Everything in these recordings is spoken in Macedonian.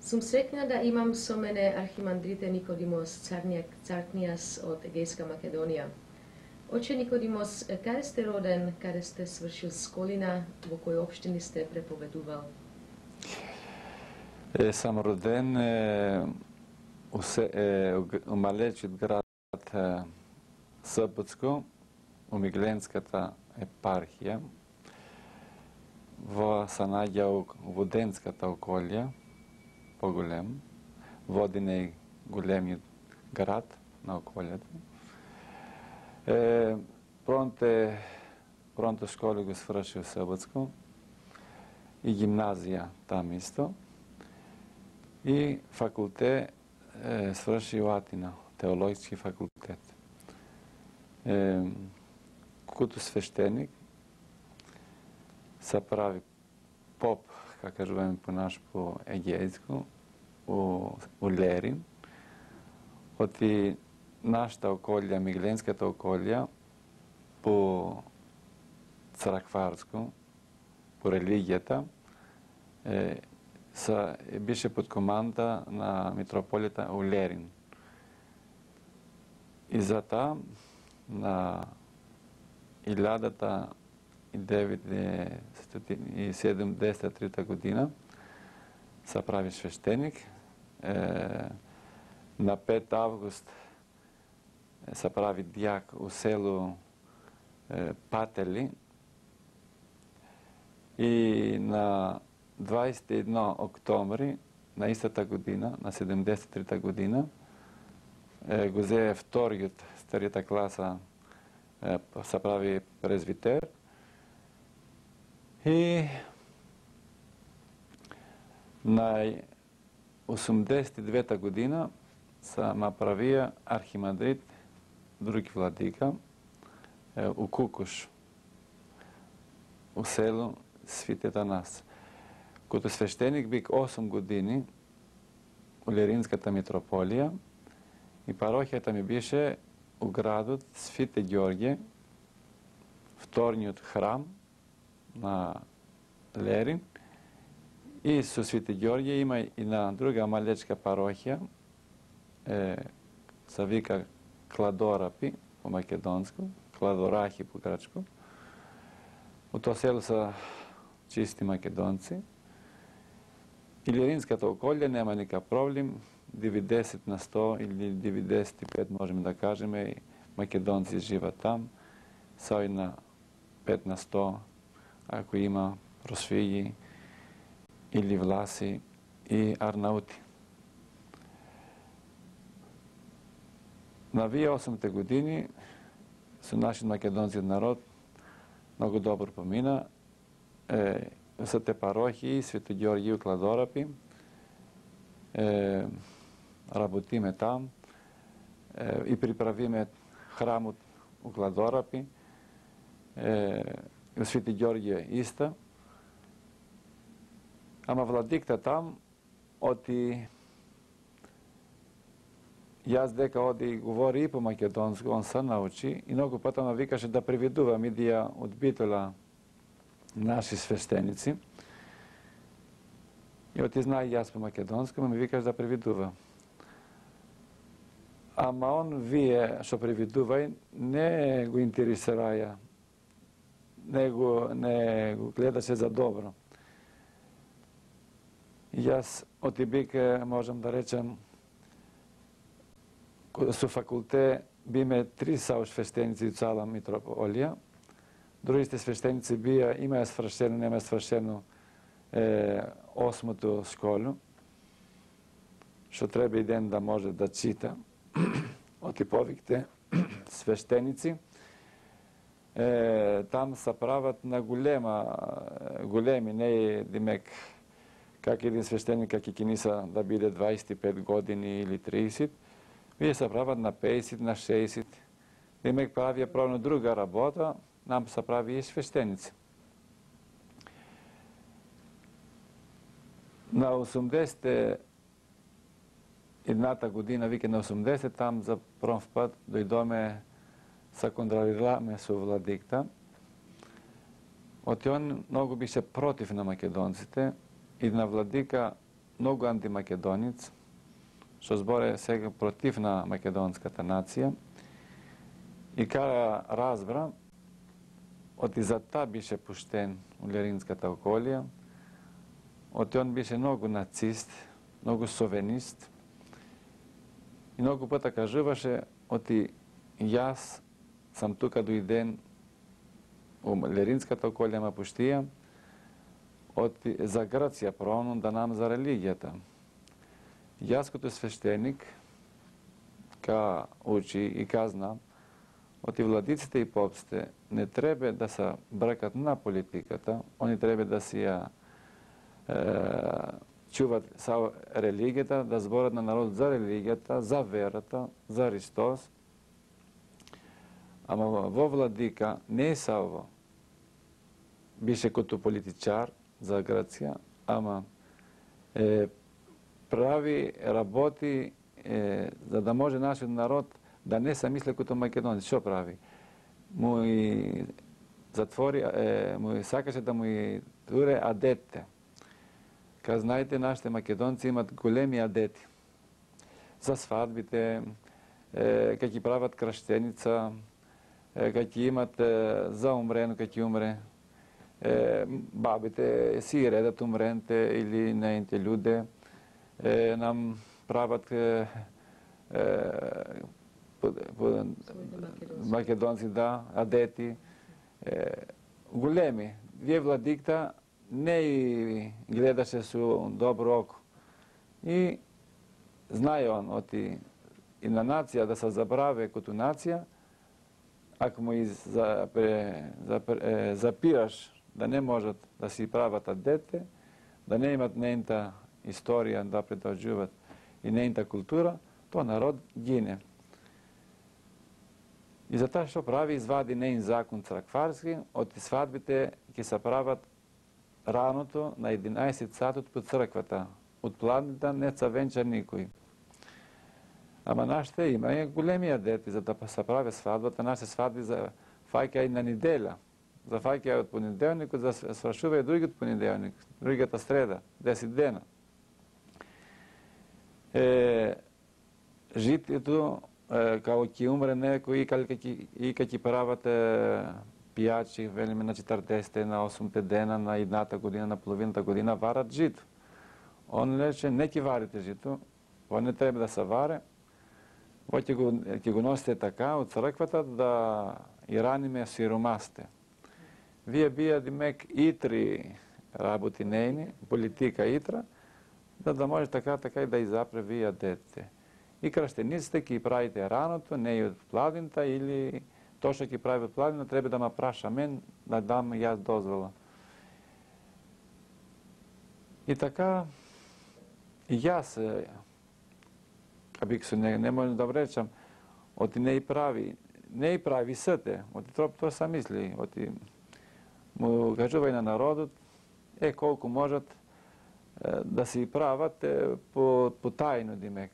Съм срекна да имам со мене архимандрите Никодимос Царкниас од Егејска Македонија. Оче Никодимос, каде сте роден, каде сте свршил школина, во кој општини сте преповедувал? Съм роден у малечит град Сопотско, у Мигленската епархија, се наоѓа у Воденската околја, по-голем. Воден е големиот град на околјата. Пронто школа го сврши у Сопотско и гимназија там исто. И факултет сврши у Атина, теологски факултет. Куто свештеник се прави поп, како кажуваме по-наш по егејско, у Лерин. Оти нашата околја, Мигленската околја, по цркварско, по религијата, беше под команда на митрополита у Лерин. И затоа на 1973 година се прави свештеник. На 5 август се прави дијак у село Патели и на 21 октомври на истата година, на 73 година, го зее вториот, старијата класа, се прави презвитер. И на 89 година се направија архимандрит, други владика, у Кукуш, у село Свети Атанас. Като свештеник бик 8 години у Леринската митрополија и парохијата ми беше у градот Свети Ѓорѓе, вторниот храм на Лерин. И со Свети Ѓорѓе има и на друга малечка парохија, се вика Кладорапи по македонско, Кладорахи по грчко. У тоа село се чисти македонци. И Леринската околја нема никаков проблем, 90% или 95% можеме да кажеме, македонци живат там, со на 5% ако има просвији или власи и арнаути. На вие 8-те години со нашиот македонскиот народ многу добро помина. Се те парохии, Свети Ѓорѓе у Кладорапи, работиме там и приправиме храмот у Кладорапи, у Свети Ѓорѓе исто. Ама владикта там, оти јас дека оди говори и по македонско, он се научи и многу пата ме викаше да преведувам и да ја одбитела наши свештеници. И оти знае јас по македонско, ме викаш да преведувам. Ама он вие што преведувај не го интересираја, не го гледаше за добро. Јас оти бик, можам да речем, со факултет биме 3 свештеници у цела митрополија. Другите свештеници имаја свршено, немаја свршено 8-то школу, што треба и ден да може да чита. Оти повикте свештеници. Там се прават на големи, не е димек как един свештеник како Кикиниса да биде 25 години или 30, вие се прават на 50, на 60. Димек правија правно друга работа, нам се прави и свештеници. На 80 едната година, веќе на 80, там за прв пат дојдоме, се контролираме со владикта. Оти он многу беше против на македонците и на владика многу антимакедонец, што зборе сега против на македонската нација и кара разбра оти за та беше пуштен у Леринската околија, оти он беше многу нацист, многу совенист и многу пата кажуваше оти јас сам тука дојден у Леринската околија ма пуштија оти за Грција пронун да нам за религијата. Јас като свештеник ка учи и ка знам оти владиците и попсте не треба да се бркат на политиката, они треба да си ја чуват са религијата, да зборат на народ за религијата, за верата, за Христос. Ама во владика не е само беше като политичар за Грција, ама прави работи за да може нашиот народ да не се мисли като македонци. Што прави? Му и затвори, му сакаше да му и туре адетите. Ка знаете, нашите македонци имат големи адети. За свадбите, кај ги прават крштеница, кај ги имат за умрено, кај ги умре. Бабите си редат умрените или неите луде. Нам прават македонци, да, адети. Големи. Вие владикта не и гледаше со добро око. И знае он оти и на нација да се забраве като нација, ако му запираш да не можат да си прават адете, да не имат нејната историја да продолжуват и нејната култура, то народ гине. И затоа што прави, извади неин закон цркварски, од свадбите ќе се прават раното на 11 сатот по црквата. Од пладната не се венча никој. Ама нашите има и големи адети за да се прави свадбата. Нашите свадби за фаќа и на неделя. За фаќа од понеделникот, за свршува и другиот понеделник, другата среда, 10 дена. Житието, као ќе умре некој и ка ќе прават пијачи, велиме на 40, на 8 дена, на едната година, на половината година, варат жито. Он рече, не ќе варите жито, во не треба да се варе, во ќе го носите така од црквата да и раниме сиромасте. Вие бија димек итри работи нејни, политика итра, да може така и да изапре вие детете. И крштениците ќе правите раното, не и од пладинта, или тоа што ќе прави од пладина, треба да ма праша мен, да дам јас дозвола. И така, и јас, кабик не можам да речам, оти не и прави сите, оти тоа се мисли, оти му кажувај на народот, колку можат да си прават по тајно, димек.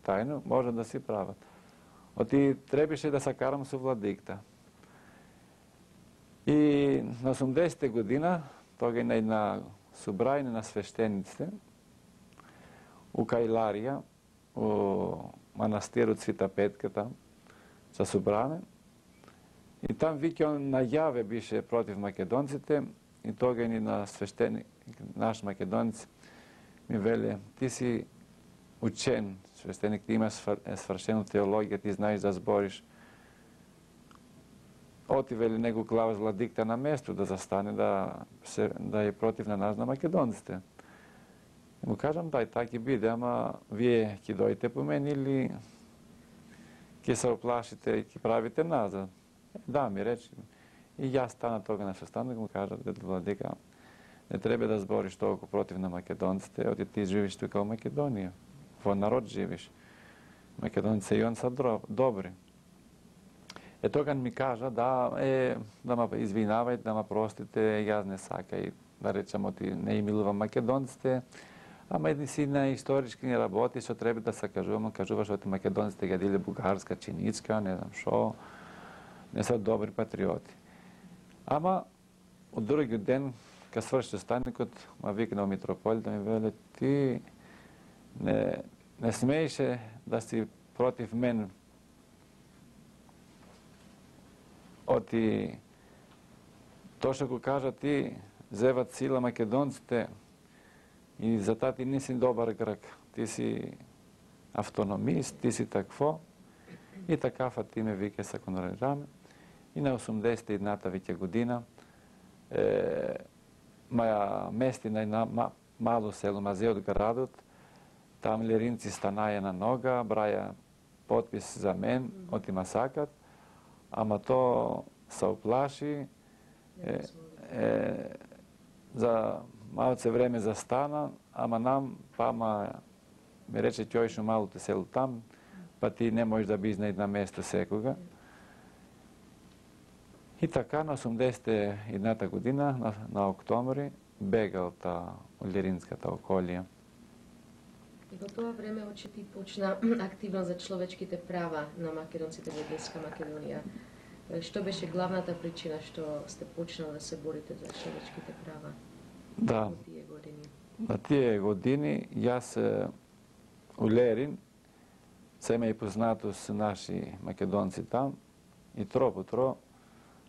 Тајно можат да си прават. Оти требаше да се карам со владикта. И на 80-те година, тога и на една собрајне на свештениците, у Кајларија, у манастирот Свита Петката, се собране. И там веќе он најаве беше против македонците, и тога и на свештеник, наш македонец, ми веле, ти си учен свештеник, ти имаш свршена теологија, ти знаеш да збориш. Оти вели него клаваш владикта на место да застане да е против на нас на македонците. И му кажам, дај, така ќе биде, ама вие ќе дојдете по мен или ќе се оплашите и ќе правите назад. Да, ми рече. И јас стана тога на сестанок, му кажа, владика, не треба да збориш толку против на македонците, оти ти живиш тука во Македонија. Во народ живиш. Македонците и он са добри. Тога ми кажа, да ма извинавајте, да ма простите, јас не сакај, да речам, оти не имилувам македонците, ама едни си на исторички работи, што треба да се кажуваш, оти македонците гадиле бугарска чиничка, не знам шо, не са добри патриоти. Ама, од другиот ден, kad свърши станикот, ма викнал митрополита ми вели, ти не смееше да си против мен. Оти, то што го кажа ти, зеват сила македонците и затоа ти не си добар грък. Ти си автономист, ти си такво. И така Фатиме вике се конорираме. И на 81-та веќе година ма мести на една мало село, мазе од градот. Там леринци станаја на нога, браја потпис за мен, отима сакат, ама то се оплаши, за малце време застана, ама нам, ми рече ќојшо малото село там, па ти не можеш да би на место секога. И така на 81-та година, на октомври, бегал од Леринската околија. И во тоа време очи почна активно за човечките права на македонците во Егејска Македонија. Што беше главната причина што сте почнали да се борите за човечките права? Да. Во тие години? На тие години јас у Лерин се ме и познато с наши македонци там и тро по тро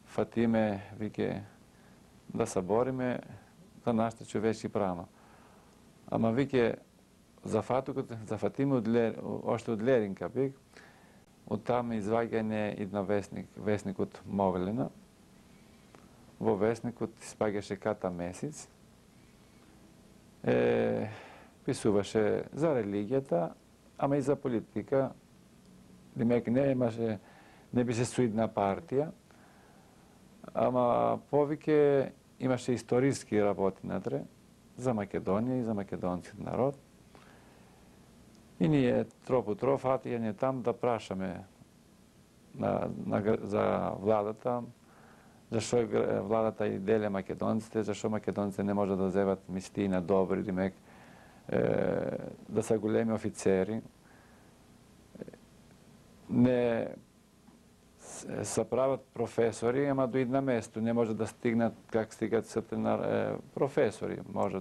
Фатиме вике да се бориме за нашите човечки права. Ама вике за Фатиме още од Леринка бик, од там изваѓање и на весникот Мовелина. Во весникот испаѓаше ката месец. Писуваше за религијата, ама и за политика. Демек не беше суидна партија, ама повеќе имаше историски работи натре за Македонија и за македонскиот народ. И ние тро по тро фатијање там да прашаме за владата, зашо владата и деле македонците, зашо македонците не може да зеват мистина добри, демек да се големи офицери. Не се прават професори, ама до една место не може да стигнат как стигат сите професори. Може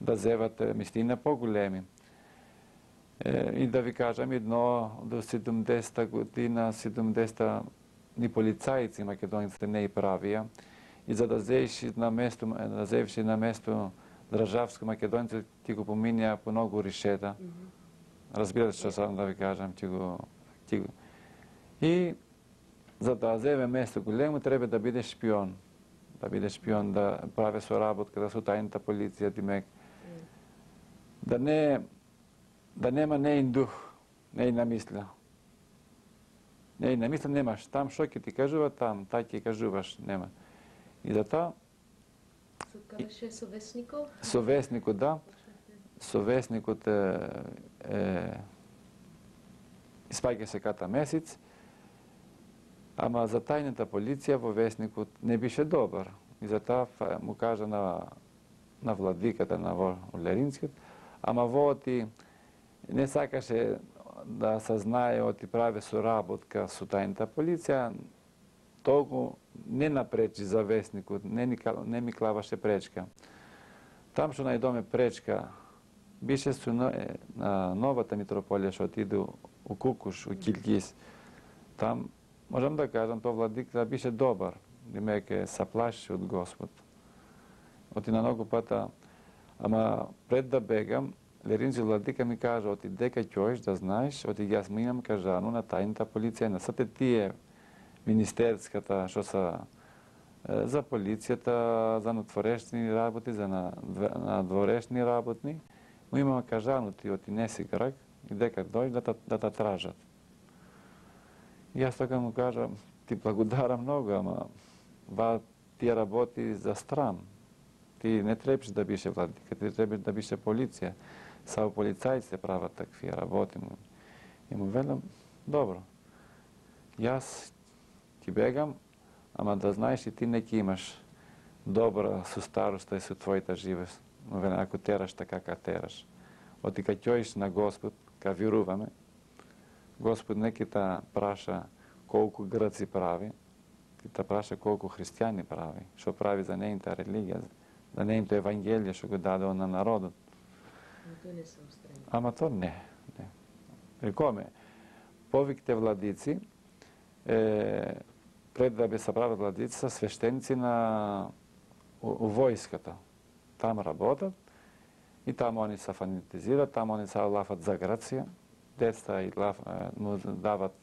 да зеват мистина по-големи. И да ви кажам, едно до 70-та година, 70-та ни полицајци македонците не и правија. И за да зееш на место државско македонци, ти го поминја по многу решета. Разбирате што сам да ви кажам, И за да земе место големо, треба да биде шпион. Да биде шпион, да прави соработка со тајната полиција, демек. Да нема неин дух, неина мисла. Неина мисла немаш. Там што ќе ти кажува, там, тај ќе кажуваш, нема. И затоа... Кажеше со весникот? Со весникот, да. Со весникот испаѓа се ката месец, ама за тајната полиција во весникот не беше добар. И затоа му кажа на владиката на Леринскиот, ама воти не сакаше да се знае оти прави соработка со тајната полиција, толку не напречи за весникот, не ми клаваше пречка. Там што најдоме пречка, беше со новата митрополија што отиде у Кукуш, у Килгис. Там, можам да кажам, тоа владика беше добар, демек се плашеше од Господ. Оти на многу пата, ама пред да бегам, Лерински владика ми кажа, оти дека ќоиш да знаеш, оти јас ми имам кажано на тајната полиција, на сите тие министерската, што се за полицијата, за надворешни работи, за надворешни работни, му имам кажано ти оти не си грак и дека дојде да та тражат. И јас така му кажам, ти благодарам многу, ама тие работи за стран. Ти не требаше да бише владика, ти требаше да бише полиција. Само полицајците прават такви работи. И му велам, добро, јас ти бегам, ама да знаеш и ти неки имаш добра со староста и со твојата живост. Му велам, ако тераш така ка тераш. Оти ка ќоиш на Господ, ка вируваме, Господ неки та праша колку грци прави, ти та праша колку христијани прави, што прави за нејната религија. да не им то Евангелие што го дадео на народот. Но тој не се устрани. Ама то не. Рекоме, повикте владици, пред да би се прават владици, са свештеници у војската. Там работат и там они се фанатизират, там они се лафат за Грција, деца и му дават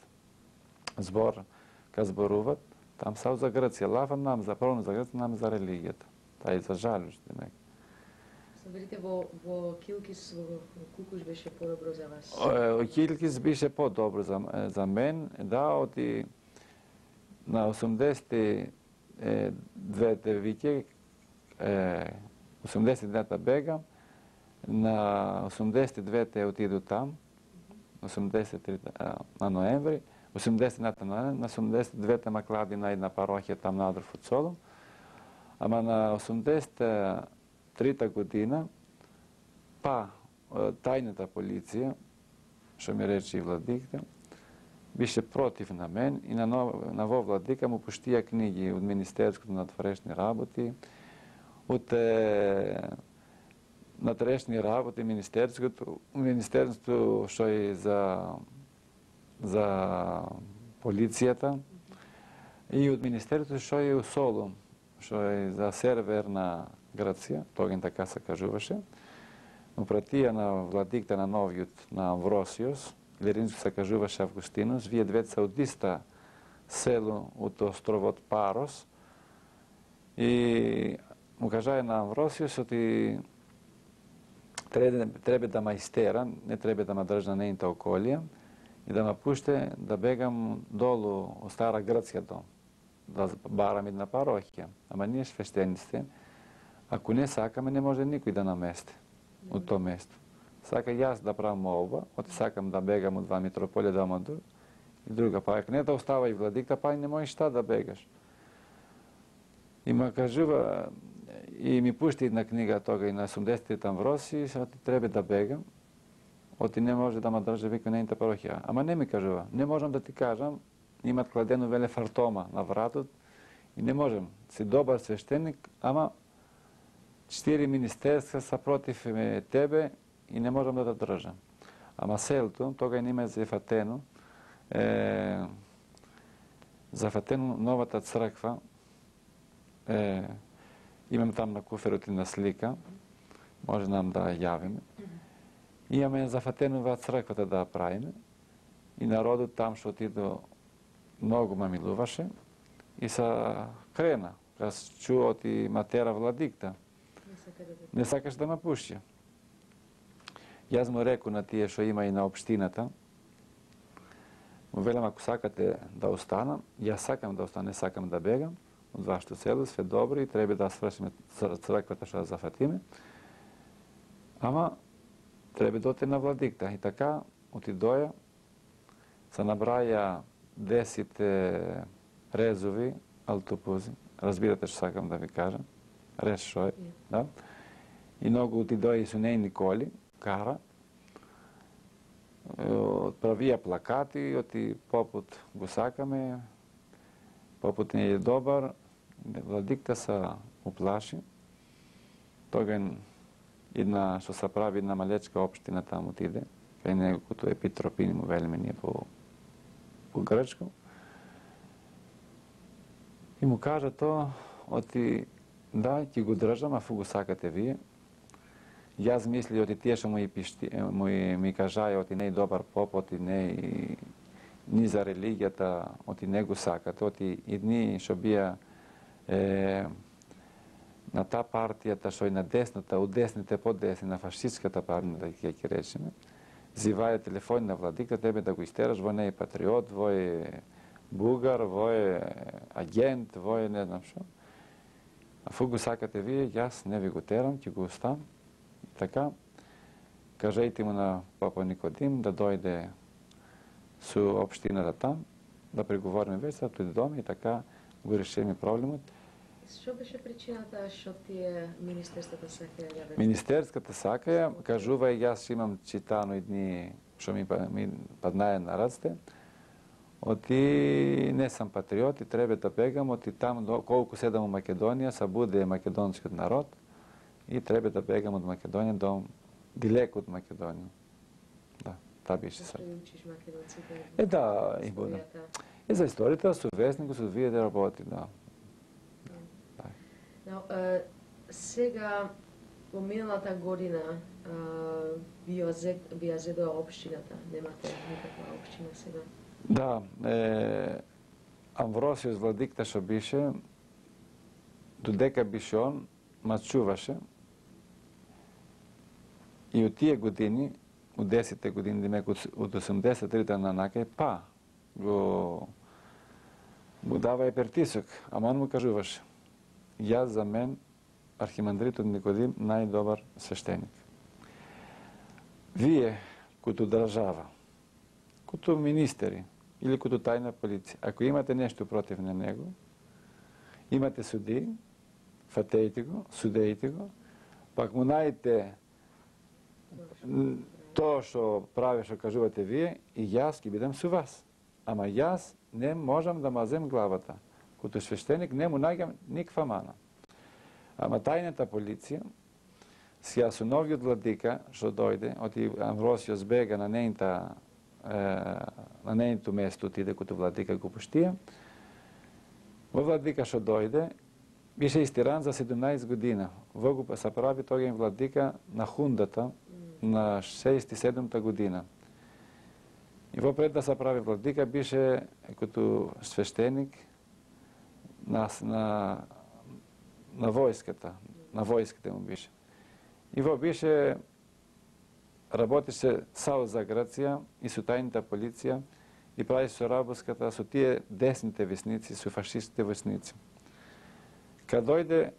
збор, ка зборуват, там се за Грција, лафат нам за прво за Грција, нам за религијата. Та и за жалост, демек. Соберите во Килкис, во Кукуш беше подобро за вас? Килкис беше подобро за мен, да, оти на 82 веќе, 82 бегам, на 82 отиду там, 83 на ноември, 80 на 82 ма клади на една парохија там надров од Солун, ама на 83 година, па тајната полиција, што ми рече и владиката, беше против на мен и на во владика му пуштија книги од Министерството на творешни работи, од на творешни работи Министерството што е за полицијата и од Министерството што е у Солун, што е за серверна Грција, тогаш така се кажуваше. Му пратија на владикта на новиот, на Амвросиос, или римско се кажуваше Августинус, вие двеца од иста село од островот Парос, и му кажаја на Амвросиус, оти треба да ма истера, не треба да ма држа на нејната околија, и да ма пуште да бегам долу од Стара Грција дом, да барам една парохија. Ама ние свештениците, ако не сакаме, не може никој да намести од тоа место. Сака јас да правам молба, оти сакам да бегам од два митрополија да омаду, и друга, па ако не да остава и владикта, па и не можеш та да бегаш. И ма кажува, и ми пушти една книга тога и на 80-те Амвросии, оти треба да бегам, оти не може да ма држа вика нејната парохија. Ама не ми кажува, не можам да ти кажам, имат кладено веле фартома на вратот, и не можем. Си добар свештеник, ама 4 министерства са против тебе и не можам да те држам. Ама селото, тога не има зафатено новата црква, имам там на куферот и на слика, може нам да јавиме. Имаме зафатено во црквата да ја правиме и народот там што отиду многу ме милуваше и са крена, кога чуот и матера владикта. Не сакаш да ме пушти. Јас му реку на тие што има и на општината, му велам ако сакате да останам, јас сакам да останам, не сакам да бегам од вашето село, све добро и треба да свршиме црквата што да зафатиме. Ама треба да оте на владикта. И така отидоја, се набраја 10 резови алтопузи. Разбирате што сакам да ви кажам. Рез шо е, да? И многу отидоја и со нејни коли, кара, правија плакати, оти попут го сакаме, попут не е добар, владикта се уплаши. Тога една, што се прави една малечка општина там отиде, кај него кото е Епитропини, му велиме ние по грчко. И му кажа тоа, оти, да, ќе го држам, афу го сакате вие. Јас мисли, оти тие што ми кажаја, оти не е добар поп, оти не ни за религијата, оти не го сакате, оти едни што бија на таа партијата што е на десната, од десните подесни, на фашистската партија, ќе речеме, зиваја телефони на владикта, тебе да го истераш, вој не е патриот, вој е бугар, вој е агент, вој е не знам што. Афу го сакате вие, јас не ви го терам, ќе го оставам. Така, кажејте му на папа Никодим да дојде со општината там, да преговориме веќе, да дојде дома и така го решиме проблемот. Што беше причината што тие министерствата сакаја да ве? Министерската сакаја, кажува и јас имам читано едни што ми паднаја на раците, оти не сам патриот и треба да бегам, оти там колку седам у Македонија, се буде македонскиот народ, и треба да бегам од Македонија дилеко од Македонија. Да, таа беше Зашто сад. ја учиш македонците? Да, и буде. За историјата со весникот, со вие да работи, да. Но, сега, во миналата година, ви ја зедоа општината, немате никаква општина сега? Да, Амвросиос владикта што беше, додека беше он, ма чуваше. И од тие години, од 10 години, демек од 83-та на накај, па, го дава и притисок, ама он му кажуваше, јас за мен, архимандритот Никодим, најдобар свештеник. Вие, като држава, като министери или като тајна полиција, ако имате нешто против на него, имате суди, фатејте го, судејте го, пак му најдете тоа што прави, што кажувате вие, и јас ќе бидам со вас. Ама јас не можам да мазем главата. Като свештеник не му наѓам никаква мана. Ама тајната полиција, сега со новиот владика што дојде, оти Амвросиос бега на нејното место, отиде като владика го поштија. Во владика што дојде, беше истиран за 17 година. Во го се прави тој владика на хундата на 67-та година. И во пред да се прави владика беше като свештеник на војската, на војските му беше. И во беше работеше сао за Грција и со тајната полиција и прави соработката со тие десните весници, со фашистите весници. Кад дојде,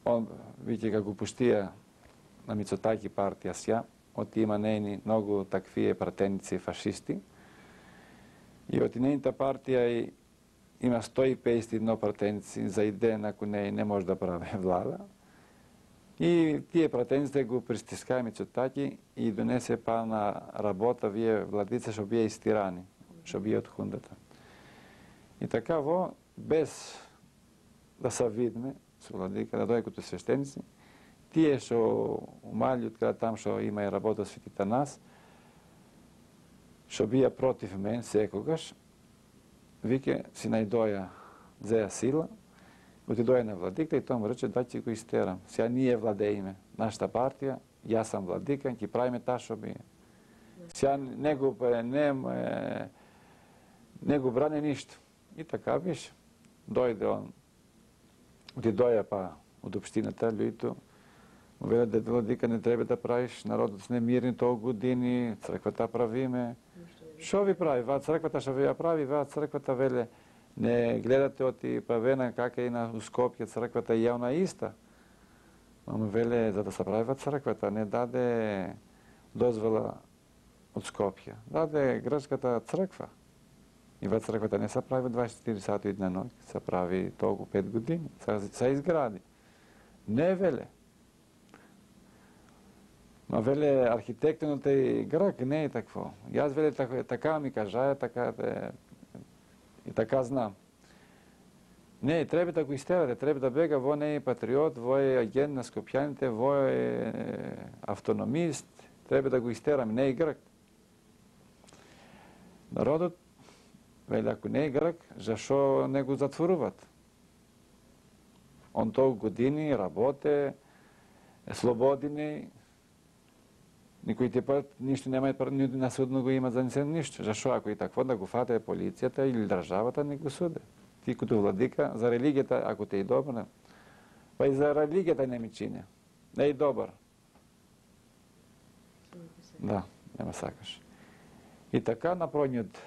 он веќе га го пуштија на Мицотаки партија сја, оти има нејни многу таквие пратеници фашисти, и оти нејната партија има 151 пратеници за идеја ако не може да прави влада. И тие пратеници го пристискаја Мицотаки и донесе па на работа вие владица што бие истирани, што бие од хундата. И така без да се видме со владика, да дојде като свештеници, тие што умали од там што има и работа Свети Танас, што бија против мен секогаш, вике си најдоја зеја сила, отидоја на владика и тоа му рече да ќе го истерам. Сега ние владеиме, нашата партија, јас сам владика, ќе правиме таа што бие. Сега не го бране ништо. И така беше. Дојде он, отидоја па од општината, луѓето, му велат да владика не треба да правиш, народот не мирни толку години, црквата правиме. Што ви прави? Ваа црквата што ви ја прави, ваа црквата веле не гледате оти правена кака и на Скопје црквата и ја она иста. Мамо веле за да се прави црквата не даде дозвола од Скопје, даде грчката црква. И ва црквата не се прави 24 сати една ноќ, се прави толку 5 години, се изгради. Не веле. Ма веле архитектонот е грк, не е такво. Јас веле така ми кажаја, и така знам. Не, треба да го истерате, треба да бега, во не е патриот, во е агент на скопјаните, во е автономист, треба да го истераме, не е грк. Народот, веле, ако не е грк, зашо не го затворуват? Он толку години работе, слободини, никој ти пат ништо нема нити на судно го има занесено ништо. Зашо ако и такво да го фате полицијата или државата не го суде? Ти като владика за религијата ако те е добра, па и за религијата не ми чине. Не е добар. Да, нема сакаш. И така на проњот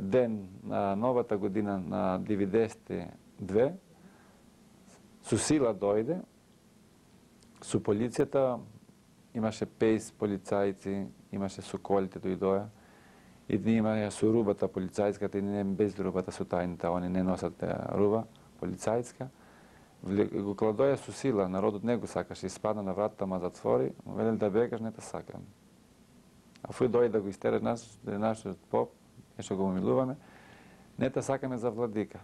ден на новата година на 92 со сила дојде, со полицијата имаше 50 полицајци, имаше со колите дојдоја, едни имаја со рубата полицајската и не без рубата со тајната, они не носат руба полицајска. Го кладоја со сила, народот не го сакаше, испадна на вратата, ма затвори, му велел да бегаш, не те сакам. А фуј дојде да го истераш нашиот поп, нешто го милуваме, не те сакаме за владика.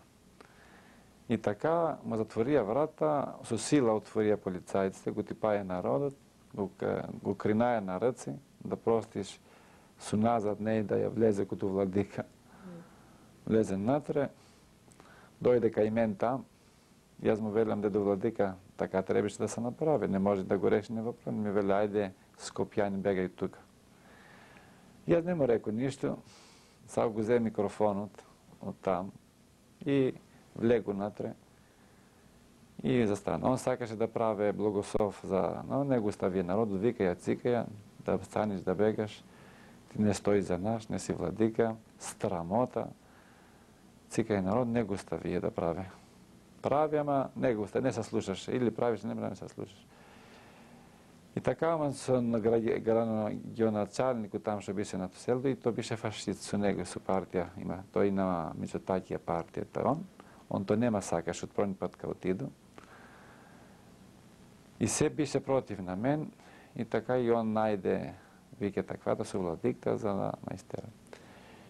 И така му затворија врата, со сила отворија полицајците, го типаја народот, го кринаја на ръце, да простиш су назад не да ја влезе като владика. Влезе натре, дојде кај мен там, јас му велам да до владика така требаше да се направи, не може да го реши въпрос, ми вели ајде Скопјани бегај тука. Јас не му рекол ништо, сам го взе микрофонот од там и влегу натре и застана. Он сакаше да прави благослов за... Но не го стави народот, викаја, цикаја, да станеш, да бегаш, ти не стои за нас, не си владика, страмота. Цикај народ, не го стави да прави. Прави, ама не го стави, не се слушаше. Или правиш, не се слушаш. И така, ама со градоначалникот там што беше на селото, и то беше фашист со него, со партија. Тој има меѓу такија партијата. Он то нема сакаш од првен пат као отиду. И се беше против на мен, и така и он најде, вике таквата со владикта за да мајстера.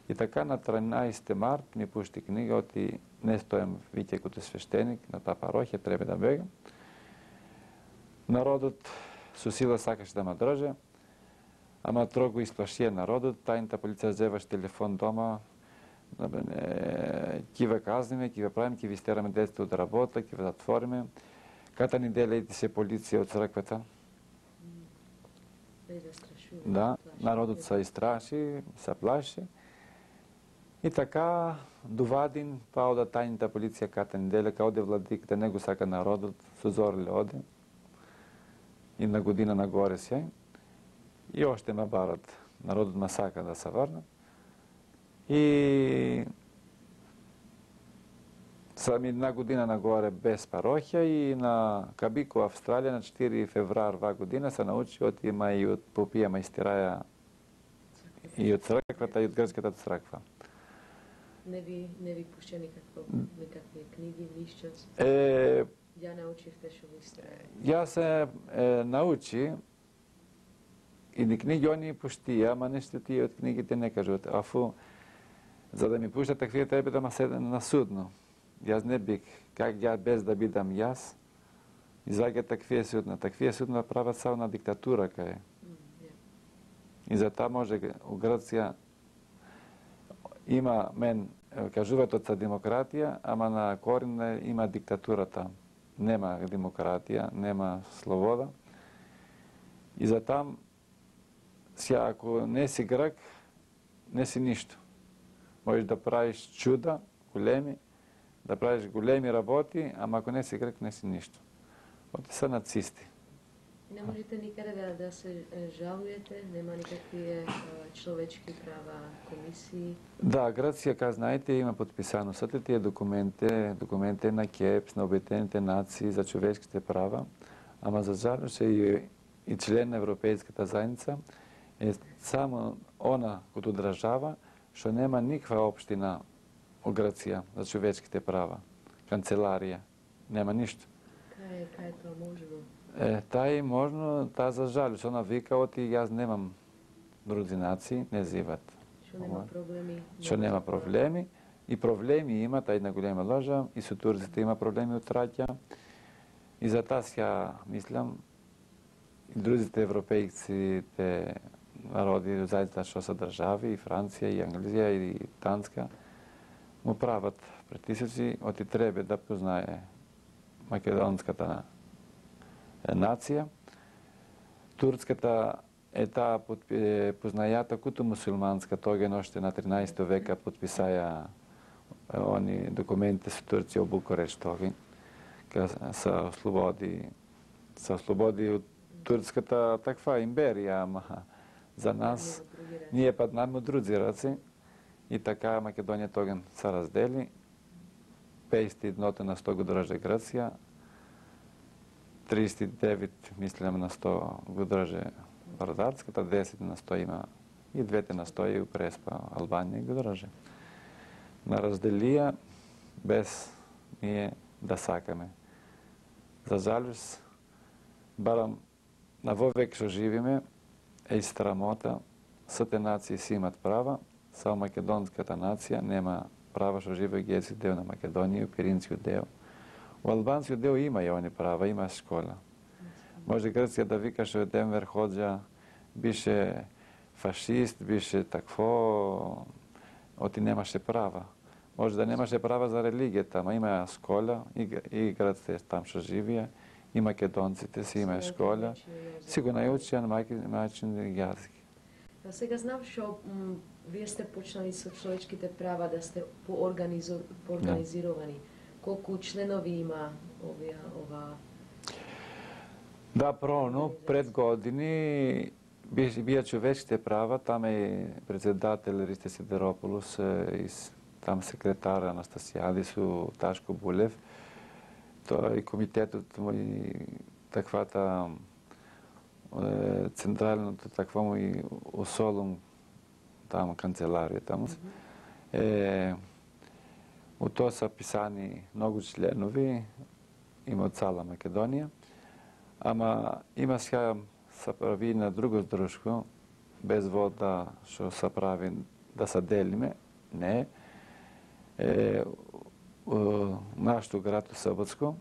И така на 13 март ми пушти книга, оти не стојам виќе като свештеник на таа парохија, треба да бегам. Народот со сила сакаше да ме држе, ама трого исплашија народот, тајната полиција взеваш телефон дома, ќе ве казниме, ќе ве правиме, ќе ви стераме децата од работа, ќе ве затвориме. Ката неделя иде се полиција од црквата. Да, народот се истраши, се плаши. И така, довадин, па ода тајната полиција ката неделя, као оде владик, да не го сака народот, со зорле оде. И на година нагоре се. И още ме барат. Народот ме сака да се врна. И сам една година нагоре без парохија и на Кабико, Австралија, на 4 февруар ва година се научи од има и од попија мајстираја и од црквата и од грчката црква. Не ви пушча никакви книги, ништо? Ја научивте што ви сте? Ја се научи и ни книги они пуштија, ама нешто тие од книгите не кажат. Афу, за да ми пуштат такви, треба да ме седе на судно. Јас не бих, как ја без да бидам јас, изаѓа таквие судна. Таквие судна прават само на диктатура кај. И затоа може у Грција има мен кажуваат од демократија, ама на корен има диктатурата. Нема демократија, нема слобода. И затам, сега ако не си грк, не си ништо. Можеш да правиш чуда, големи, да правиш големи работи, ама ако не си грк, не си ништо. Оти са нацисти. Не можете никаде да се жалуете? Нема никакви човечки права комисии? Да, Грција, ка знаете, има подписано сите тие документи на КЕПС, на Обединените нации за човечките права, ама за жалост и член на Европејската заедница е само она като држава што нема никаква општина у Грција за човечките права. Канцеларија. Нема ништо. Кај е тоа можно? Тај можно, таа за жалост. Она вика, оти јас немам други нации, не зиват. Што нема проблеми? Што нема проблеми. И проблеми има, тај една голема ложа, и со турците има проблеми од Тракја. И за таа ја мислам, и другите европејците народи, заедно што се држави, и Франција, и Англија, и Танска, му прават притисоци, оти треба да познае македонската нација. Турската е таа познајата куто мусулманска, тогаш още на 13 века подписаја они документи со Турција во Букурешт тогаш, кога се ослободи од турската таква империја, ама за нас ние паднаме од други раци и така Македонија тогаш се раздели. 51 на 100 го држи Грција, 39, мислам, на 100 го држи Вардарската, 10 на 100 има и 2 на 100 и у Преспа, Албанија го држи. На разделија без ние да сакаме. За жалост, барам на во век што живиме, е срамота, сите нации си имат права, само македонската нација нема права што живе гејски дел на Македонија, пиринскиот дел, U albanskoj deo imaju oni prava, ima škola. Може Грција да викаше од Енвер Ходжа беше фашист, беше такво, оти немаше права. Може да немаше права за религијата, ама има школа и градците там што живеа, и македонците си има школа, си го научија на мајчин јазик. А сега знам што вие сте почнали со човечките права да сте поорганизировани. Колку членови има ова? Да, правилно, пред години бија човечките права, там е председател Ристе Сидерополус, там секретар Анастасијадис, Ташко Булев, тоа и комитетот мој таквата централното такво мој усолум там канцеларија таму. У тоа са писани многу членови, има од цела Македонија. Ама има сега се прави на друго друштво, без вода што се прави да се делиме, не. Нашето град у Соботско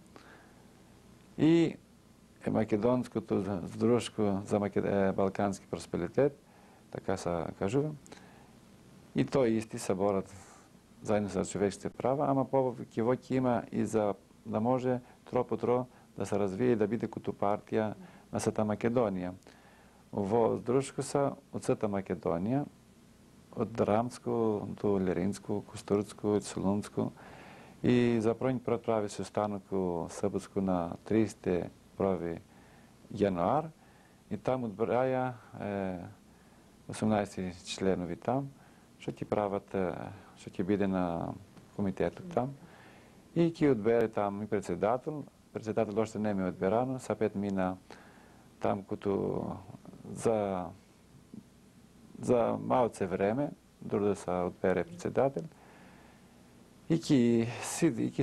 и Македонското друштво за балкански просперитет, така се кажува. И тоа исти се борат заедно за човечките права, ама повеќе има и за да може тро по тро да се развие и да биде като партија на сета Македонија. Во друштво са од сета Македонија, од Драмско до Леринско, Костурско, Солунско и за првен пат прави се станок у Соботско на 30 јануар и там одбраја 18 членови там, што ќе прават, што ќе биде на комитетот там и ќе одбере там и председател. Председател още не ми е одберано, сапет мина там като за малце време, дори да се одбере председател. И ки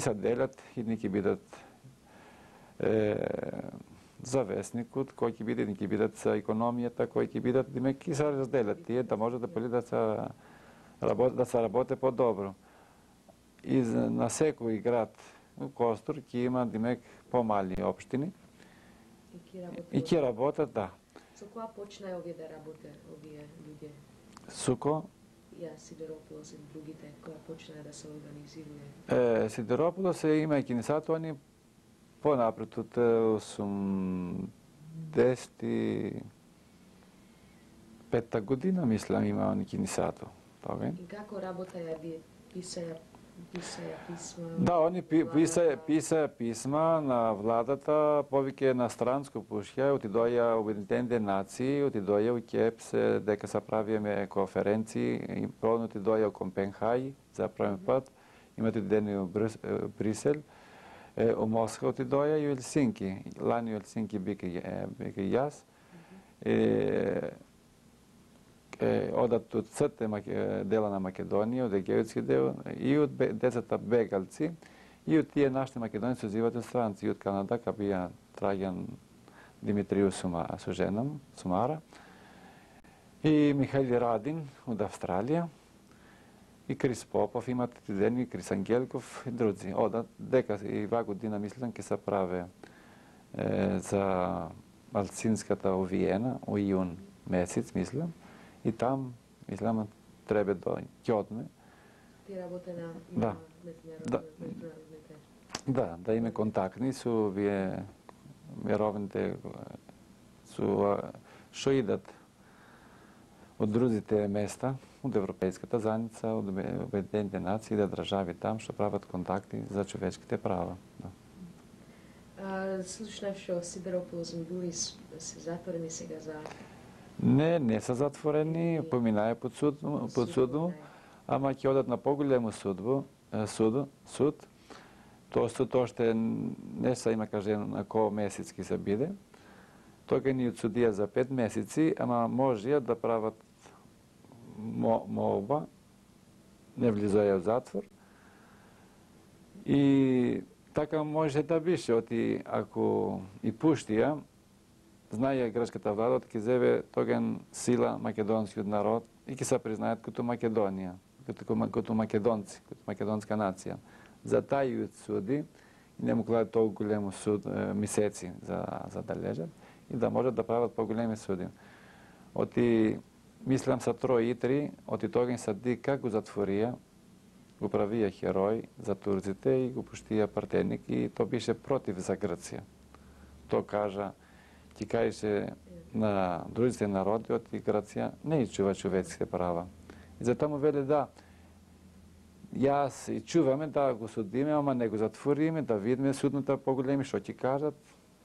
се делят, едни ќе бидат за вестникот, кој ќе биде, едни ќе бидат за економијата, кој ќе бидат, димек ќе се разделят тие, да може да се работи по-добро. И на секој град Костур ќе има димек помали општини и ќе работат, да. Со која почнаја овие да работе, овие луѓе? Суко? Сидерополос и другите, која почнаја да се организирува? Сидерополос има и кинесато, они понапред од 85-та година, мислам, има они кинесато. И како работаја вие? Писаја писма? Да, они писаја писма на владата, повеќе на странско пушја, отидоја Обединетените нации, отидоја у КЕПС, дека се правиме конференции, прво отидоја у Копенхај за првен пат, имате дени у Брисел, у Москва отидоја и у Елсинки. Лани у Елсинки бика јас. Одат од сите дела на Македонија, од егејски дел, и од децата бегалци, и од тие нашите македонци одзивате странци, и од Канада, ка бија Трајан Димитрију со женом, Сумара, и Михаил Радин од Австралија, и Крис Попов, имате дени, Крис Ангелков и други. Одат, дека и ва година, мислам, ќе се праве за Алцинската у Виена, у ијун месец, мислам. И там, мислам, треба да ќе одме. Ти работе на меѓународните? Да име контактни со овие мировните што идат од другите места, од Европейската заедница, од Обединетите нации, да држави там што прават контакти за човечките права. Слушнав што Сидерополос били се затворени сега за... Не се затворени, поминаја под судом, ама ќе одат на поголемо суд. Тоа суд оште не се има кажено на кој месец ќе се биде. Тога ни од судија за 5 месеци, ама можеја да прават молба, не влизаја в затвор. И така може да бише, оти ако и пуштија, знаја грчката влада, ќе зеве тоген сила македонскиот народ и ќе се признаат като Македонија, като македонци, като македонска нација. За тај суди и не му кладат толкова големо месеци за да лежат и да можат да правят по-големи суди. Мислам са Трој и Три, тогаш Садика го затворија, го правија херој за турците и го пуштија партеник и то беше против за Грција. То кажа, ти кажеше на другите народи од Грција не чува човечките права. И затоа му веле да, јас и чуваме да го судиме, ама не го затвориме, да видиме судната поголеми што ќе кажат.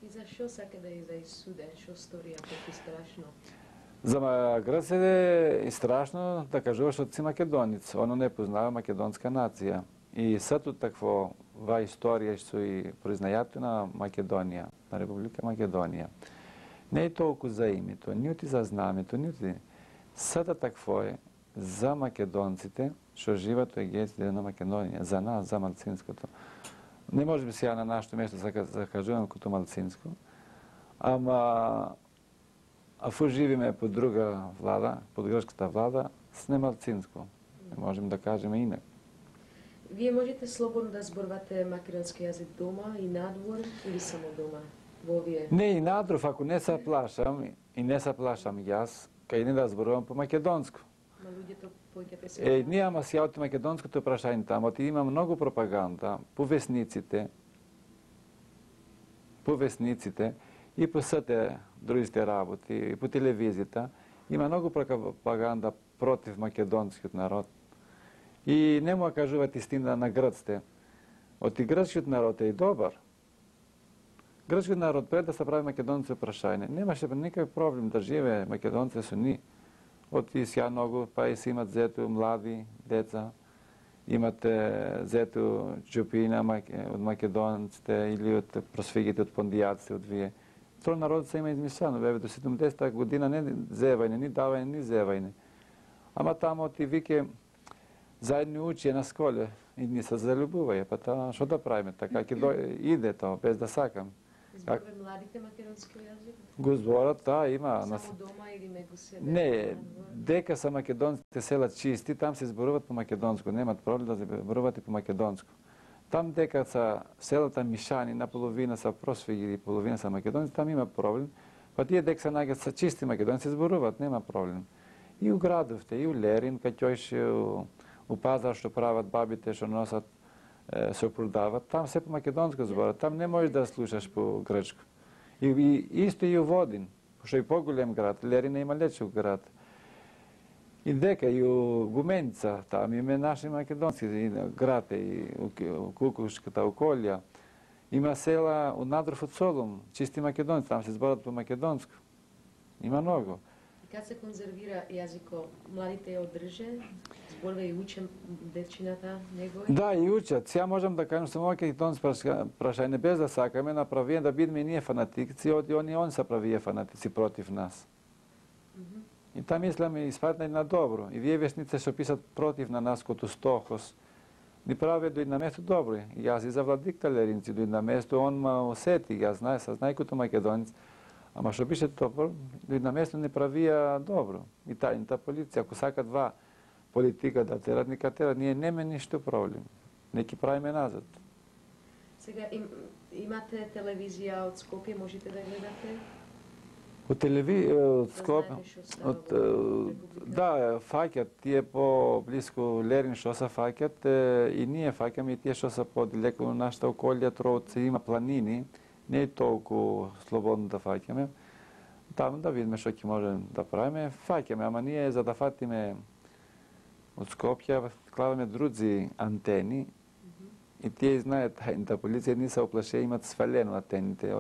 И зашо сака да ја суде? Што сторија како страшно? За Грците е страшно да кажува што си македонец. Оно не познава македонска нација. И сето такво ва историја што и признајато на Македонија, на Република Македонија. Не е толку за името, нити за знамето, нити. Сето такво е за македонците што живеат во Егејскиот на Македонија, за нас, за малцинското. Не може би сега на нашето место да кажуваме като малцинско, ама ако живиме под друга влада, под грчката влада, не малцинско. Не можем да кажеме инак. Вие можете слободно да зборувате македонски јазик дома и надвор или само дома? Во овие? Не, и надров, ако не се плашам, и не се плашам јас, кај не да зборувам по македонско. Ма луѓето појкате се... Ние ама сега од македонското прашање тамо, има многу пропаганда по весниците и по сите другите работи, и по телевизијата, има многу пропаганда против македонскиот народ. И не му кажуваат истина на грците. Грчкиот народ е и добар. Грчкиот народ пред да се прави македонци прашање, немаше никаков проблем да живее македонци со ни. Сега многу, па и си имат зето млади деца, имате зето чупина од македонците или од просфигите, од пондијаците, од вие. Тоа народ се има измислено, бебе, до 70-та година не зевајне, ни давајне, ни зевајне. Ама тамо ти вике заедно учи на школе и ни се залюбуваја, па тоа што да правиме, така ќе иде тоа, без да сакам. Зборуваме младите македонски јазик? Го зборат, да, има. Само дома или меѓу себе? Не, дека са македонските села чисти, там се зборуват по македонско, немат проблем да зборуват и по македонско. Там дека са селата мишани, наполовина са просфиги и половина са македонци, там има проблем. Па тие дека се наѓаат са чисти македонци зборуваат, нема проблем. И у градовте, и у Лерин, кај ќојше у пазар што прават бабите, што носат, се продават, там се по македонско зборат, там не можеш да слушаш по грчко. И исто и у Водин, што е поголем град, Лерина има лечок град. И дека и у Гуменица, там има наши македонски град, и у Кукушката околја. Има села од надров од Солум, чисти македонци, там се зборат по македонско. Има многу. И кад се конзервира јазико, младите ја одрже? Зборува и учен дечината негови? Да, и учат. Сега можам да кажем само македонски прашање, без да сакаме, направиме да бидеме ние фанатици, они се правија фанатици против нас. И там мислам и испадна на добро. И вие весници што писат против на нас като Стохос, ни правят дојде на место добро. И јас и за владика Леринци дојде на место, он ма осети, јас знај като македонец. Ама што пише добро, дојде на место не правија добро. И тајната полиција, ако сака два политика да терат, нека терат, ние неме ништо проблем. Неки правиме назад. Сега имате телевизија од Скопје, можете да гледате? Од Скопје, да, фаќат, тие по-близко Лерин што се фаќат, и ние фаќаме и тие што се по-далеко на нашата околја, Троци, има планини, не е толку слободно да фаќаме. Таму да видиме што ќе можеме да правиме, фаќаме, ама ние за да фатиме од Скопје, кладаме други антени, и тие знаат тајната полиција, не се оплаше, имат свалено антените,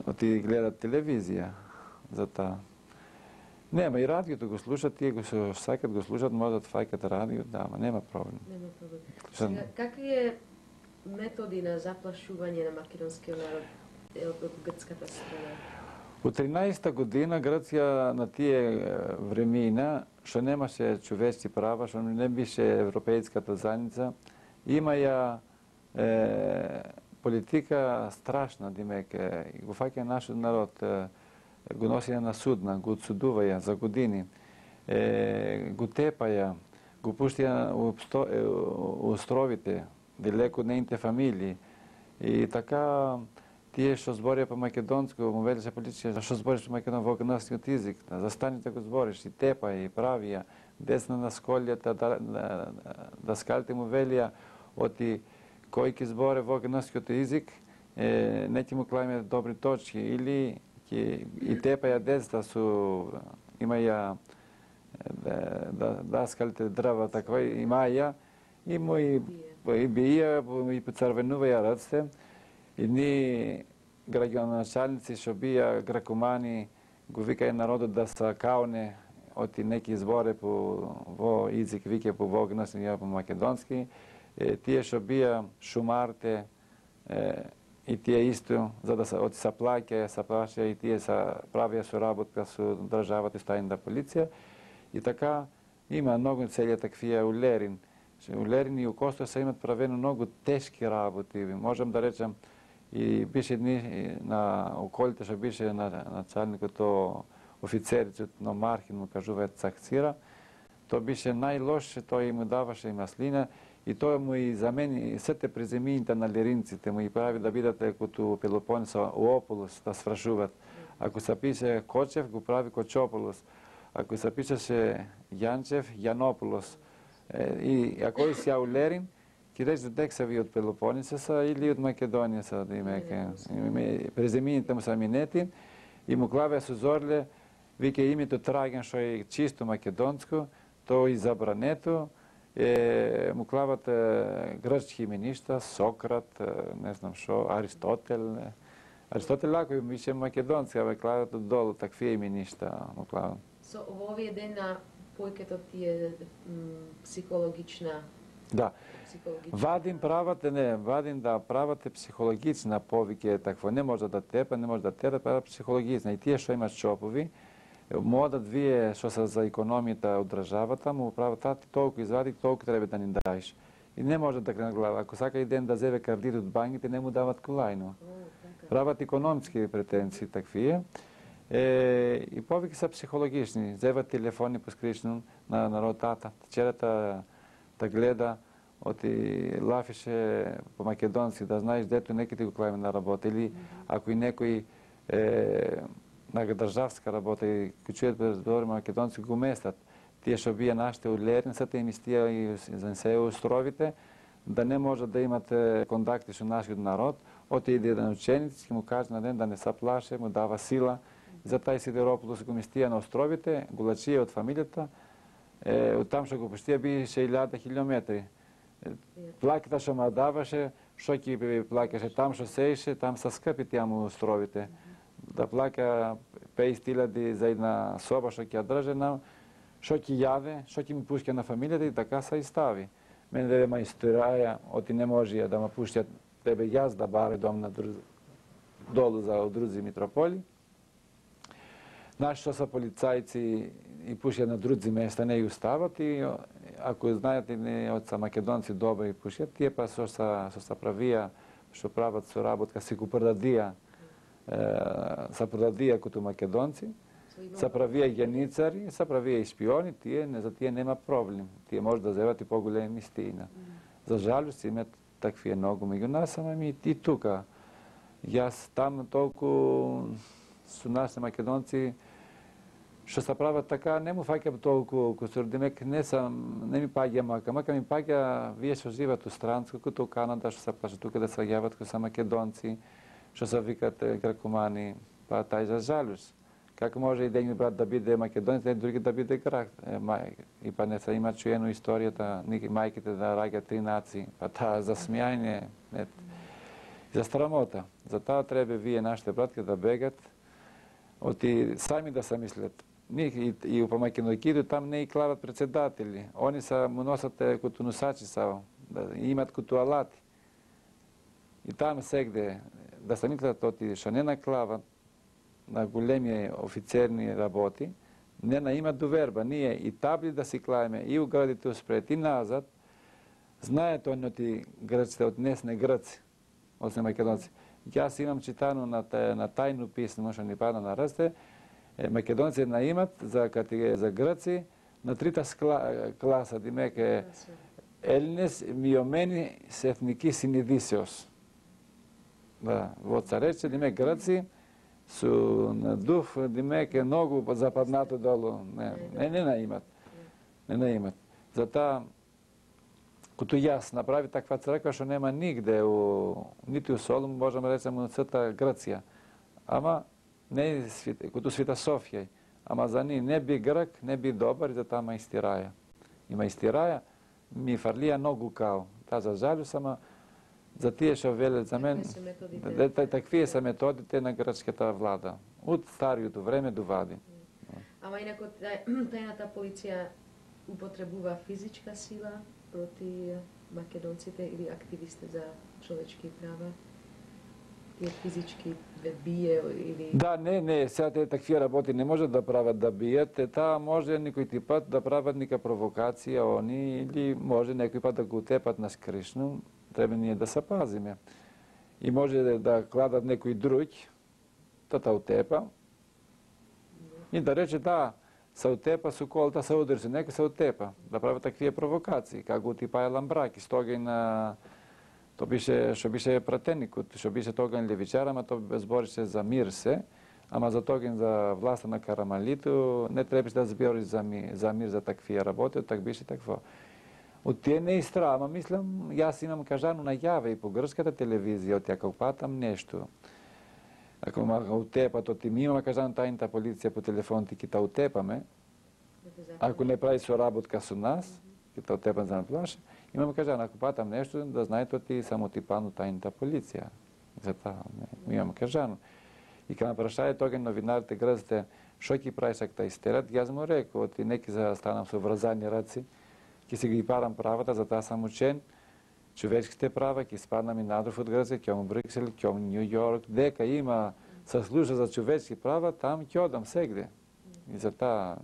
оти гледат телевизија за таа. Нема, и радиото го слушат, тие го сакат го слушат, можат фаќат радио, да, ама нема проблем. Нема проблем. Сега, какви е методи на заплашување на македонскиот народ од грцката страна? Во 13-та година Грција на тие времена, што немаше човечки права, што не беше европејската заедница, има ја политика страшна, димек, го фаќа нашиот народ, го носија на судна, го отсудуваја за години, го тепаја, го пуштија у островите, далеко от нейните фамилии. И така, тие што зборија по македонско, му велеше политички, што збориш по македонски во гневскиот език, застани да го збориш, и тепа, и правија, десна на сколјата, даскалите му велија, оти кој ќе зборе во гневскиот език, не ќе му клајме добри точки, или и тепа ја десна су, имаја даскалите дрва, таква, имаја, и му и бија, и поцрвенуваја раците. Едни градоначалници што бија гракомани, го викаја народот да се кауне оти неки зборе во език, вике по вогнасни, ја по македонски. Тие што бија шумарте, и тие исто, за да се плаќа, и тие се правија соработка со државата и стајната полиција. И така, има многу цели таквија у Лерин. У Лерин и у Костова имат правено многу тешки работи. Можам да речем, и беше дни на околите што беше началникот офицерицот на Мархин, му кажуваат Цакцира, тоа беше најлоше, тој му даваше и маслина, и тоа му и замени сите преземините на леринците, му и прави да бидат како Пелопонеса Уополос, да свршуваат. Ако се пише Кочев, го прави Кочополос. Ако се пишеше Јанчев, Јанополос. И ако си у Лерин, ќе рече дека се ви од Пелопонеса или од Македонија са, преземините му са минети, и му клавеа со зорле, вике името Траген, што е чисто македонско, тоа и забрането, му клават грчки именишта, Сократ, не знам што, Аристотел. Аристотел лако и беше македонски, абе клават оддолу, такви именишта му клават. Со во овие дена појкето ти е психологична. Да. Вадим да правате психологична повеќе такво. Не може да тепа, не може да тера, психологична. И тие што имат чопови, модат вие што се за економијата од државата, му прават толку извади, толку треба да ни даеш. И не може да крене глава. Ако сака еден да зеве кредит од банките, не му дават колајно. Прават економски претенции таквие. И повеќе се психологични. Зеват телефони поскришно на народата. Вчерата да гледа, оти лафише по македонски, да знаеш дето неките го клајме на работа. Или ако и некој на државска работа и кој чујат да збори македонски, го местат. Тие што бија нашите од Лерин, сата им истија и за се островите, да не може да имате контакти со нашиот народ, оти иде еден ученици, ќе му каже на ден да не се плаше, му дава сила. За тај Сидерополос го мистија на островите, го лачија од фамилијата, од там што го пуштија бише 1000 километри. Плаката што ма даваше, што ќе плакаше, там што сееше, там са скъпи тие му островите. Да плака 50.000 за една соба што ќе ја држе нам, што ќе јаве, што ќе ми пушка на фамилијата, и така се и стави. Мене да ме истораја, оти не може да ме пуштят, тебе јас да баре дом на долу за други митрополи. Наши што са полицајци и пушат на други места, не ја устават, и ако знаете од са македонци добри пушат, тие па што са правија, што прават соработка, се го продадија, са продадија като македонци, са правија јаницари, са правија и шпиони, за тие нема проблем. Тие може да зеват и поголеми стина. За жалост имат такви многу меѓу нас, ама и тука. Јас там толку со нашите македонци што се прават така, не му фаќам толку кусур, демек не ми паѓа мака ми паѓа вие што живеат у странско, като Канада, што се плашат тука да се јават кои се македонци, што се викат гракомани, па тај за жалост. Како може еден брат да биде македонец, а други да биде грак? И па не се има чуено историјата, мајките да раѓаат 3 нации, па таа за смејање, за срамота. Затоа треба вие, нашите братки, да бегат, оти сами да се мислят. И по Македонија там не и клават председатели. Они са му носат като носачи са, имат като алати. И там сегде да се мислят оти што не наклават на големи офицерни работи, не на имат доверба. Ние и табли да си клаеме и у градите успред и назад, знаят оти грците, од днес не грци, од не македонци. Јас имам читано на тајно писмо, што ни пада на ръсте, македонци имат за грци на 3-та класа, димек Έλληνες μειωμένοι σε εθνική συνειδήσεως. Вот царевичи, демек гръци, su дух, демек много западнато долу. Не наимат. Не наимат. Затоа, като јас направи таква црква, што нема нигде, нити у Солун, можем да речем, у црта Грција. Ама, не като Света Софија. Ама за ни не би грък, не би добар, и затоа ма истираја. Има истираја, ми фарлија многу као. Та за жалю, ама за тие што велат за мен, такви се методите на грчката влада. Од стариото време до вади. Ама инако тајната полиција употребува физичка сила проти македонците или активисти за човечки права? Тие физички бие или... Да, не, сега те такви работи не можат да прават да бият, таа може некој ти пат да прават нека провокација они, или може некој пат да го утепат на скришно, треба ние да се пазиме. И може да кладат некој друг, та утепа, и да рече да, се утепа со колата, се удрси, нека се утепа, да прават такви провокации, како утипаја Ламбраки, стога и на... То беше, што беше пратеникот, што беше тоган левичар, ама то зборише за мир се, ама за тоган за власта на Карамалито не требаше да збори за мир за такви работи, так беше такво. Од тие не истра, ама мислам, јас имам кажано најаве и по грчката телевизија, од ако патам нешто. Ако ма утепат, од ми имаме кажано тајната полиција по телефон, ти ки та утепаме, ако не прави соработка со нас, ки та утепам за наплаша, имам кажано, ако патам нешто, да знаете ти само ти пану тајната полиција. Затоа имам кажано. И кога ме прашаја тоген новинарите грците, што ќе правиш ако та истерат, јас му рекол, ти неки застанам со врзани раци, ќе си ги парам правата, затоа сам учен, човечките права, ќе спаднам и надров од Грција, ќе му Брюксел, ќе му Нью Йорк, дека има се служа за човечки права, там ќе одам сегде. И затоа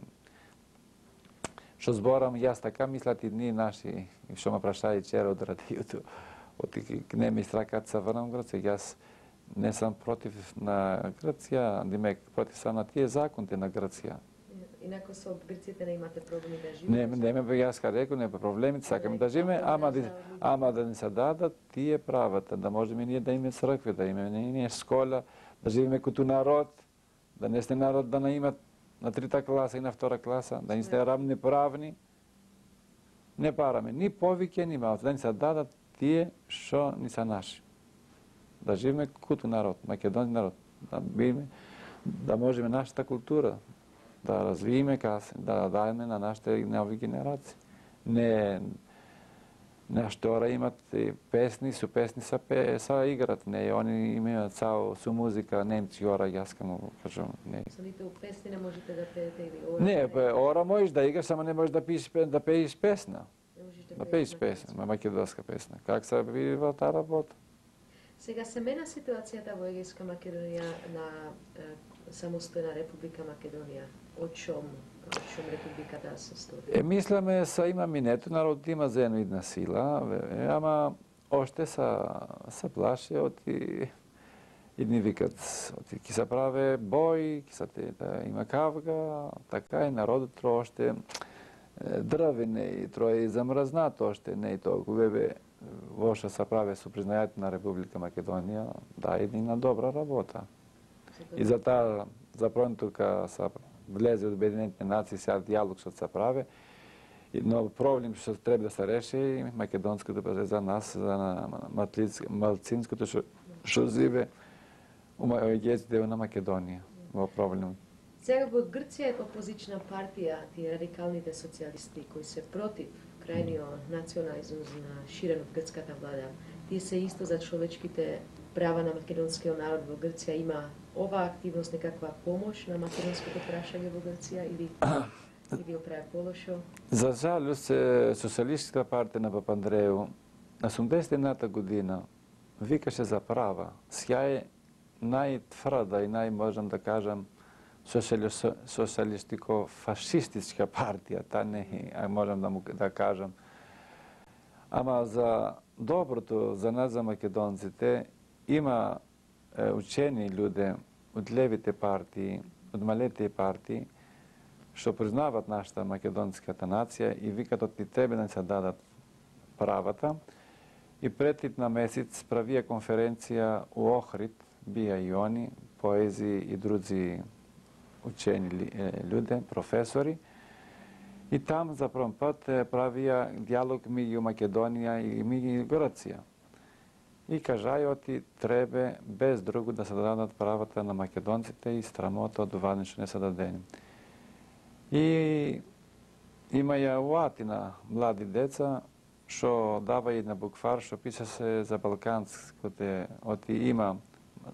што зборам јас така мислат и дни наши, што ме прашаја вчера од радиото, од не ми стракат се врнам Грција, јас не сам против на Грција, демек против сам на тие законите на Грција. Инако со грците не имате проблеми да живеете? Не, јас ка рекол, не проблеми, сакаме да живееме, ама да ни се дадат тие правата, да можеме ние да имаме цркви, да имаме ние школа, да живееме като народ, да не сте народ да не имат на трита класа и на втора класа, да не сте равноправни. Не параме ни повеќе, ни малку, да ни се дадат тие што ни се наши. Да живееме като народ, македонски народ, да биме, да можеме нашата култура, да развиеме, да дадеме на нашите нови генерации. Не штора имат песни, со песни са играт, не, они имаат цао со музика, немци ора, јас му кажам, не. Со ниту песни не можете да пеете или ора? Не, ора можеш да играш, ама не можеш да пееш песна. Не можеш Да пееш песна, македонска песна. Как се бива таа работа? Сега се мена ситуацијата во Егејска Македонија на самостојна Република Македонија. Од чом Републиката се состои? Мисламе са има минето, народ има заедноидна сила, ама още се плаше од едни викат, ќе се праве бој, ќе се има кавга, така и народот още дрвене и троje замрзнато още не и толку воша се праве со признајањето на Република Македонија, да една добра работа. И затоа за пронто кога се влезе од Обединените нации, сега диалог што се прави, но проблем што треба да се реши македонското за нас, за малцинското што живе у егејски дел на Македонија. Во проблем. Сега во Грција е опозична партија, тие радикалните социјалисти кои се против крајниот национализм на ширен од грцката влада. Тие се исто за човечките права на македонскиот народ во Грција. Има оваа активност некаква помош на македонското прашање во Грција или го прави полошо? За жалост, Социјалистичка партија на Папандреју на 81-та година викаше за права. Сја е најтврда и можам да кажам социјалистико-фашистичка партија, та не можам да кажам. Ама за доброто за нас, за македонците, има учени луѓе од левите партии, од малете партии, што признават нашата македонската нација и викат од ти треба да се дадат правата. И претитна месец правија конференција у Охрид, бија и они, поези и други учени луѓе, професори. И там за прв пат правија диалог меѓу Македонија и меѓу Грција. И кажаја оти требе без друго да се дадат правата на македонците и страмото од ова што не се дадени. И имаја у Атина млади деца што даваја на буквар што пишеше за балканските, оти има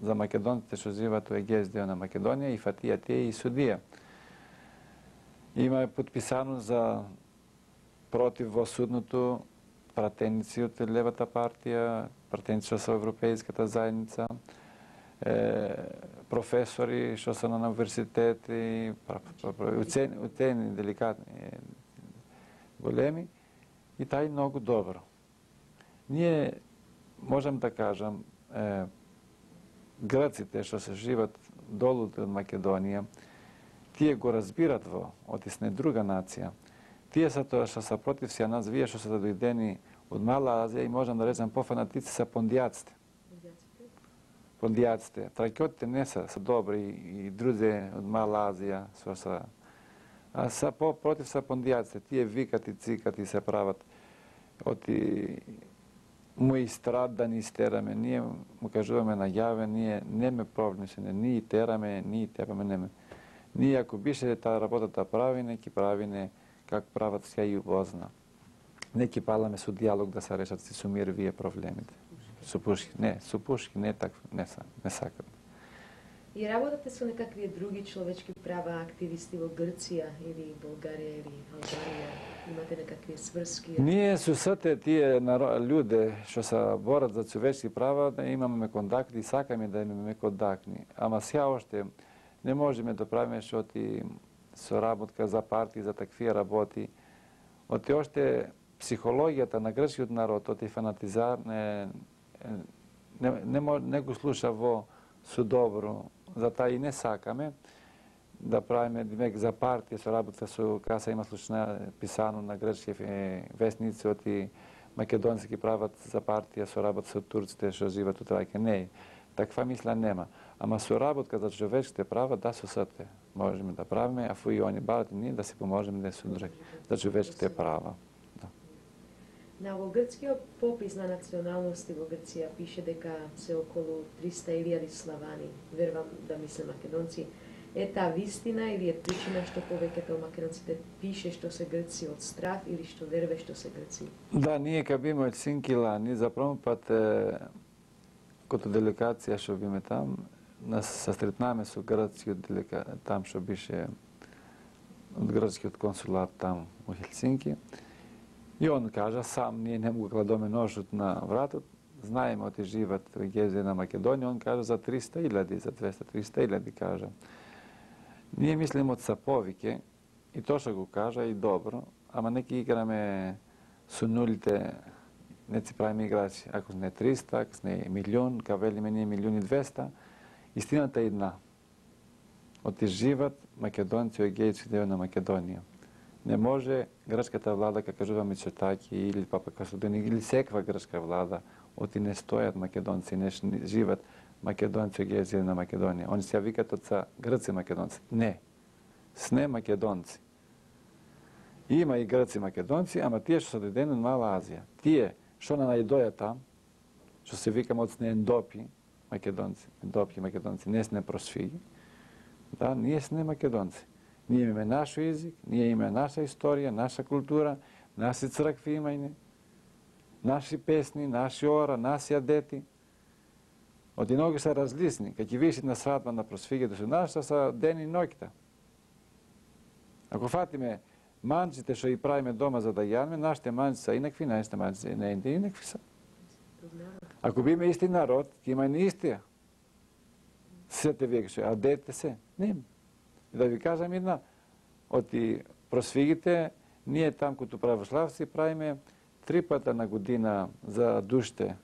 за македонците што живеат у Егејски дел на Македонија и фатија тие и судија. Има подписано за против во судното пратеници од левата партија, пратеници со Европејската заедница, професори што се на универзитети, учени деликатни, големи, и тај многу добро. Ние можам да кажам, грците што се живат долу од Македонија, тие го разбират во отисне друга нација. Тие са тоа што се против сија нас, вие што се дојдени од Мала Азија и можам да речам пофанатици са пондијаците. Пондијаците. Тракиотите не са добри и други од Мала Азија што са. А са против са пондијаците. Тие викат и цикат и се прават оти му страдани истераме. Ние му кажуваме најаве, ние неме проблемсене, ние тераме, ние тепаме неме. Ние ако бише таа работата правине, ки правине как прават сја и возна. Не ки паламе со диалог да се решат си со мир вие проблемите. Со пушки, не така, не сакат. И работате со некакви други човечки права активисти во Грција или Болгарија или Албанија? Имате некакви сврски? Ние со сите тие луѓе што се борат за човечки права да имаме контакти и сакаме да имаме контакти. Ама сега оште не можеме да правиме што ти соработка за партии, за такви работи. Оти оште психологијата на грчкиот народ, оти фанатизар не го слуша во судобро. Затоа и не сакаме да правиме димек за партија соработка со каса има случај писано на грчки вестници оти македонски прават за партија соработка со турците што живеат у Трајке. Не, таква мисла нема. Ама соработка за човечките права да со сите можеме да правиме, а и они барат и ние да се поможеме да се други за човечките права. На во грцкиот попис на националности во Грција пише дека се околу 300.000 славани, верувам да мисле македонци. Е таа вистина или е причина што повеќето македонците пише што се грци од страв или што верве што се грци? Да, ние кога биме од Синкила, ние за прв пат като делегација што биме там, нас се сретнаме со грцкиот там што беше од грцкиот консулат там во Хелсинки. И он кажа сам, ние не му кладоме ножот на вратот, знаеме оти живат во Егејски на Македонија, он кажа за 300.000, за 200-300.000 кажа. Ние мислиме од са повеќе, и тоа што го кажа и добро, ама неки играме со нулите, не си правиме играчи. Ако не 300, ако не милион, ка велиме ние 1.200.000, истината е една. Оти живат македонци во Егејски дел на Македонија. Не може грчката влада, како кажува Мицотаки или Папа Касудени, или секва грчка влада, оти не стојат македонци, не живат македонци во Егејски на Македонија. Они се викат од са грци македонци. Не. Сне македонци. Има и грци македонци, ама тие што се дојдени од Мала Азија. Тие што најдоја там, што се викаме од сне ендопи македонци, не сне просфиги. Да, ние сне македонци. Ние имаме наш език, ние имаме наша историја, наша култура, наши цркви имајне, наши песни, наши ора, наши адети. Оти многу се различни. Кога ќе видиш на свадба на просфигите со нашата са ден и ноќта. Ако фатиме манчите што и правиме дома за да јадеме, нашите манчи са инакви, нашите манчи не инакви са. Ако биме исти народ, ќе има и истија. Сете вие што адете се, нема. И да ви кажам една, оти просфигите, ние там като православци правиме 3 пата на година за душите.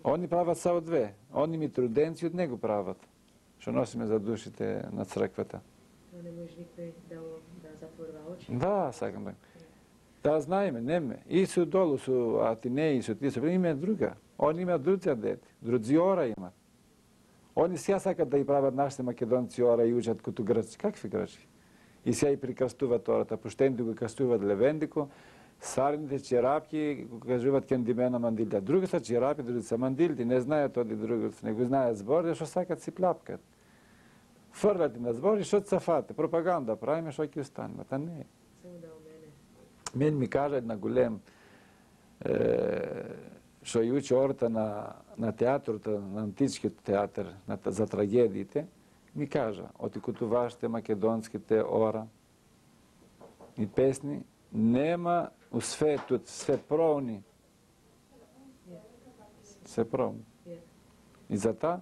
Они прават само 2. Они ми труденци од него прават, што носиме за душите на црквата. Не може никој да затворва очи? Да, сакам да. Да знаеме, неме. И су долу, су Атинеи, су тие, има друга. Они имаат други дети, други ора имат. Они сега сакат да и правят нашите македонци ора и учат като гръци. Какви гръци? И сега и прикръстуват ората. Пощените го кръстуват Левендико, сарните черапки го кажуват кендимена мандилja. Други са черапи, други са мандилти. Не знаят оди другото, не го знаят збор, защото сакат си пляпкат. Фърлят на збор и защото са фате. Пропаганда правиме, защото ќе останеме. Та не е. Мен ми кажа една голем, що и учи ората на театрата, на античкият театър, за трагедиите, ми кажа, оти като вашите македонските ора и песни, нема у светот, све пробни. Све пробни. И зата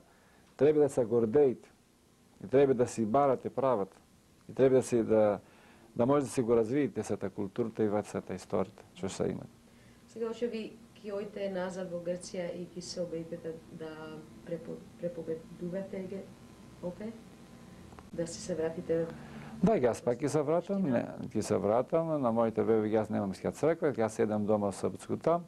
треба да се гордеете. И треба да си барате правата. И треба да може да си го развиете сата културата и сата историята, што се имат. Сега още ви ки ојте назад во Грција и ки се обидете да преповедувате ги опет? Да си се вратите? Да, јас пак ќе се вратам, ќе се вратам, на моите веви јас немам иска црква, јас седам дома в Српско там.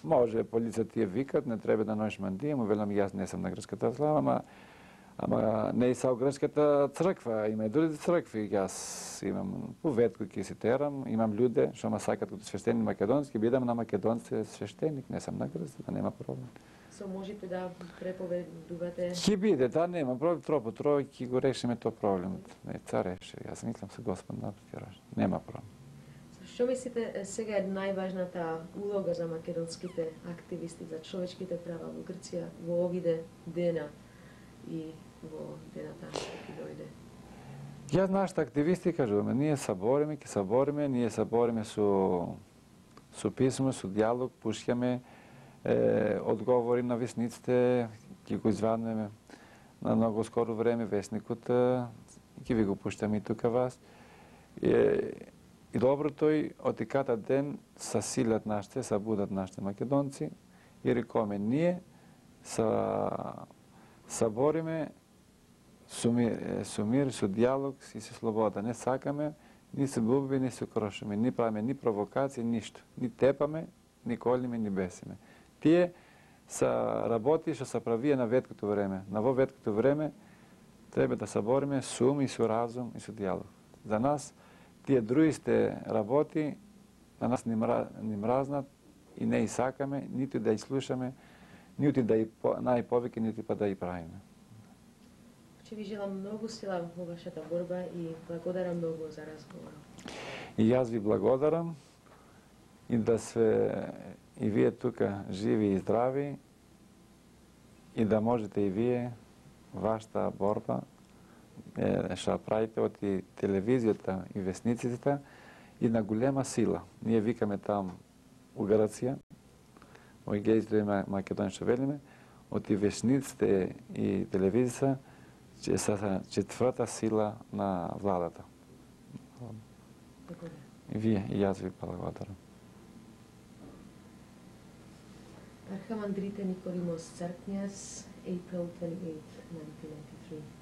Може полицията тие викат, не треба да носиш мандија, му велам јас не сум на грчката слава, ама не и са грчката црква, има и други цркви. Јас имам поветко ќе си терам, имам луѓе што ме сакат като свештеник македонски, бидам на македонски свештеник, не сум на грцката, нема проблем. Со можете да преповедувате? Ќе биде, да, нема проблем, трој ќе го решиме тој проблем. Не, цар реши, јас мислам се Господ напред ќе реши. Нема проблем. Што мислите сега е најважната улога за македонските активисти за човечките права во Грција во овие дена и во дената ќе дојде? Јас нашите активисти кажуваме, ние се бориме со писмо, со диалог, пушќаме одговори на весниците, ќе го изваднеме на многу скоро време весникот, ќе ви го пуштаме и тука вас. И доброто е, отиката ден са силат нашите, са будат нашите македонци и рекоме, ние се бориме со мир, со диалог и со слобода. Не сакаме, ни се губиме, ни се крошиме, ни правиме ни провокации, ништо. Ни тепаме, ни колиме, ни бесиме. Тие са работи што се правија на веткото време. На во веткото време треба да се бориме со ум и со разум и со диалог. За нас тие другите работи на нас ни мразнат и не и сакаме, ниту да и слушаме, ниту да и најповеќе, ниту па да и правиме. Че ви желам многу сила во вашата борба и благодарам многу за разговорот. И јас ви благодарам и да се и вие тука живи и здрави и да можете и вие вашата борба што правите од телевизијата и весниците и на голема сила. Ние викаме там у Грција, во Егејското и Македонија што велиме, од весниците и телевизијата че са четврта сила на владата. И вие, и јас ви благодарам. Архимандрите Никодимос Царкниас, April 28, 1993.